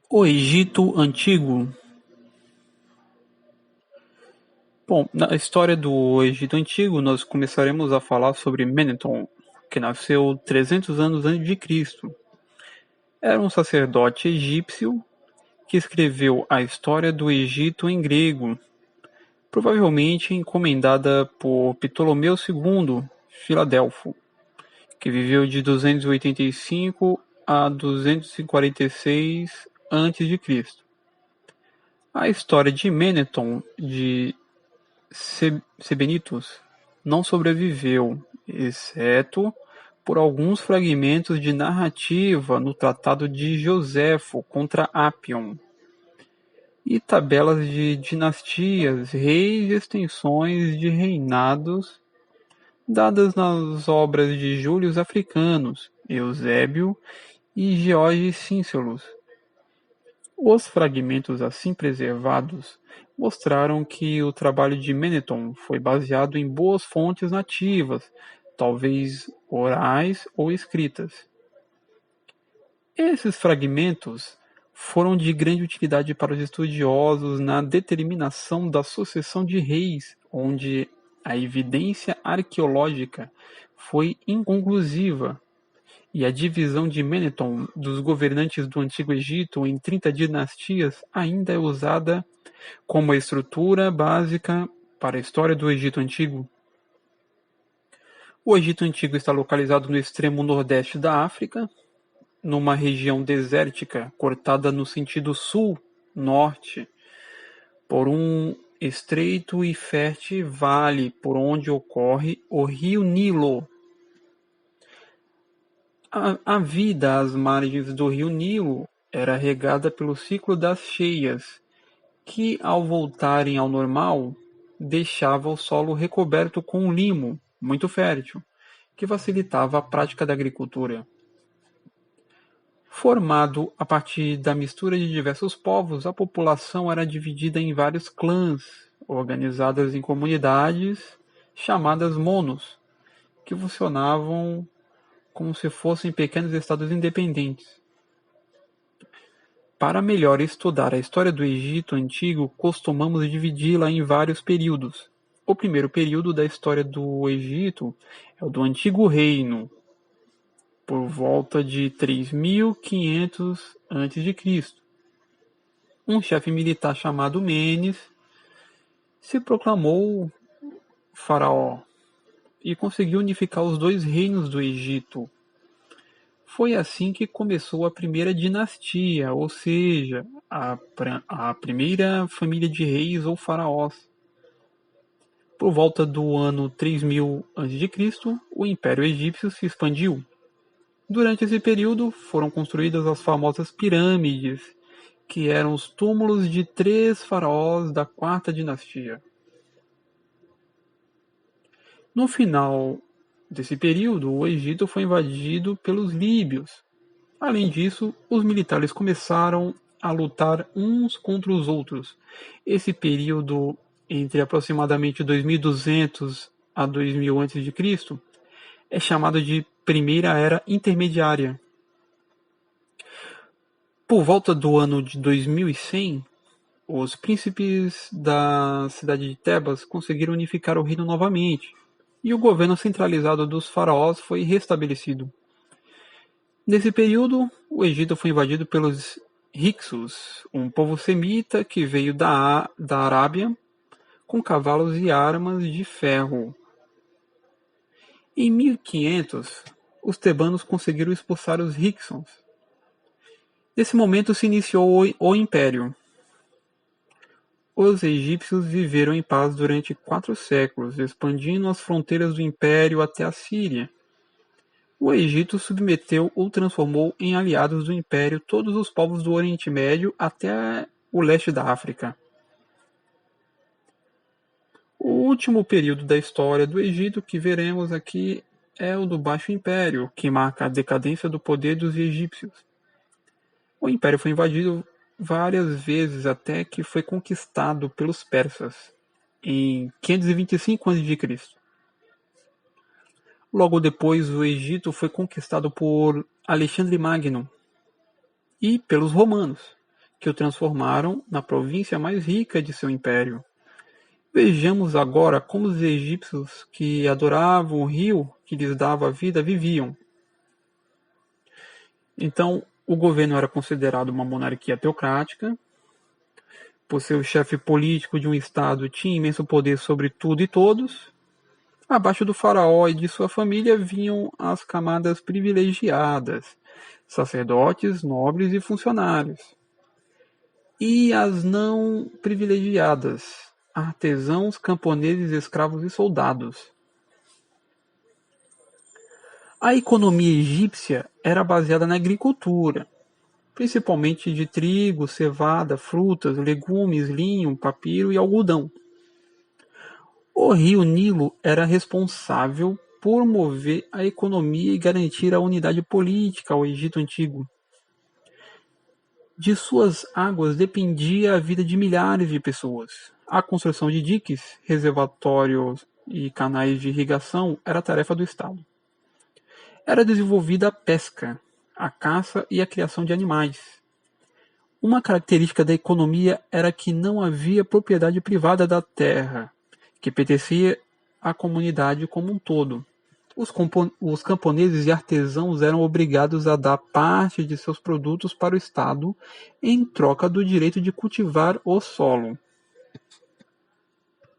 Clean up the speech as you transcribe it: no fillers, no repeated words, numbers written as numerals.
O Egito Antigo. Bom, na história do Egito Antigo, nós começaremos a falar sobre Meneton, que nasceu 300 anos antes de Cristo. Era um sacerdote egípcio que escreveu a história do Egito em grego, provavelmente encomendada por Ptolomeu II, Filadelfo, que viveu de 285 a 246 a.C. A história de Meneton de Sebenitos não sobreviveu, exceto por alguns fragmentos de narrativa no Tratado de Joséfo contra Apion, e tabelas de dinastias, reis e extensões de reinados dadas nas obras de Júlios Africanos, Eusébio e George Cíncelos. Os fragmentos assim preservados mostraram que o trabalho de Meneton foi baseado em boas fontes nativas, talvez orais ou escritas. Esses fragmentos foram de grande utilidade para os estudiosos na determinação da sucessão de reis, onde a evidência arqueológica foi inconclusiva, e a divisão de Meneton dos governantes do Antigo Egito em 30 dinastias ainda é usada como a estrutura básica para a história do Egito Antigo. O Egito Antigo está localizado no extremo nordeste da África, numa região desértica cortada no sentido sul-norte por um estreito e fértil vale por onde ocorre o rio Nilo. A vida às margens do rio Nilo era regada pelo ciclo das cheias, que, ao voltarem ao normal, deixava o solo recoberto com um limo muito fértil, que facilitava a prática da agricultura. Formado a partir da mistura de diversos povos, a população era dividida em vários clãs, organizadas em comunidades chamadas monos, que funcionavam como se fossem pequenos estados independentes. Para melhor estudar a história do Egito Antigo, costumamos dividi-la em vários períodos. O primeiro período da história do Egito é o do Antigo Reino, por volta de 3500 a.C. Um chefe militar chamado Menes se proclamou faraó e conseguiu unificar os dois reinos do Egito. Foi assim que começou a primeira dinastia, ou seja, a primeira família de reis ou faraós. Por volta do ano 3000 a.C., o Império Egípcio se expandiu. Durante esse período foram construídas as famosas pirâmides, que eram os túmulos de 3 faraós da quarta dinastia. No final desse período, o Egito foi invadido pelos líbios. Além disso, os militares começaram a lutar uns contra os outros. Esse período entre aproximadamente 2200 a 2000 a.C. é chamado de Primeira Era Intermediária. Por volta do ano de 2100, os príncipes da cidade de Tebas conseguiram unificar o reino novamente, e o governo centralizado dos faraós foi restabelecido. Nesse período, o Egito foi invadido pelos Hyksos, um povo semita que veio da Arábia com cavalos e armas de ferro. Em 1500, os tebanos conseguiram expulsar os Hyksos. Nesse momento se iniciou o Império. Os egípcios viveram em paz durante 4 séculos, expandindo as fronteiras do Império até a Síria. O Egito submeteu ou transformou em aliados do Império todos os povos do Oriente Médio até o leste da África. O último período da história do Egito que veremos aqui é o do Baixo Império, que marca a decadência do poder dos egípcios. O Império foi invadido várias vezes até que foi conquistado pelos persas em 525 a.C. Logo depois, o Egito foi conquistado por Alexandre Magno e pelos romanos. que o transformaram na província mais rica de seu império. Vejamos agora como os egípcios que adoravam o rio que lhes dava a vida viviam. Então, o governo era considerado uma monarquia teocrática. Por ser o chefe político de um estado, tinha imenso poder sobre tudo e todos. Abaixo do faraó e de sua família vinham as camadas privilegiadas, sacerdotes, nobres e funcionários. E as não privilegiadas, artesãos, camponeses, escravos e soldados. A economia egípcia era baseada na agricultura, principalmente de trigo, cevada, frutas, legumes, linho, papiro e algodão. O rio Nilo era responsável por mover a economia e garantir a unidade política ao Egito Antigo. De suas águas dependia a vida de milhares de pessoas. A construção de diques, reservatórios e canais de irrigação era tarefa do Estado. Era desenvolvida a pesca, a caça e a criação de animais. Uma característica da economia era que não havia propriedade privada da terra, que pertencia à comunidade como um todo. Os camponeses e artesãos eram obrigados a dar parte de seus produtos para o Estado em troca do direito de cultivar o solo.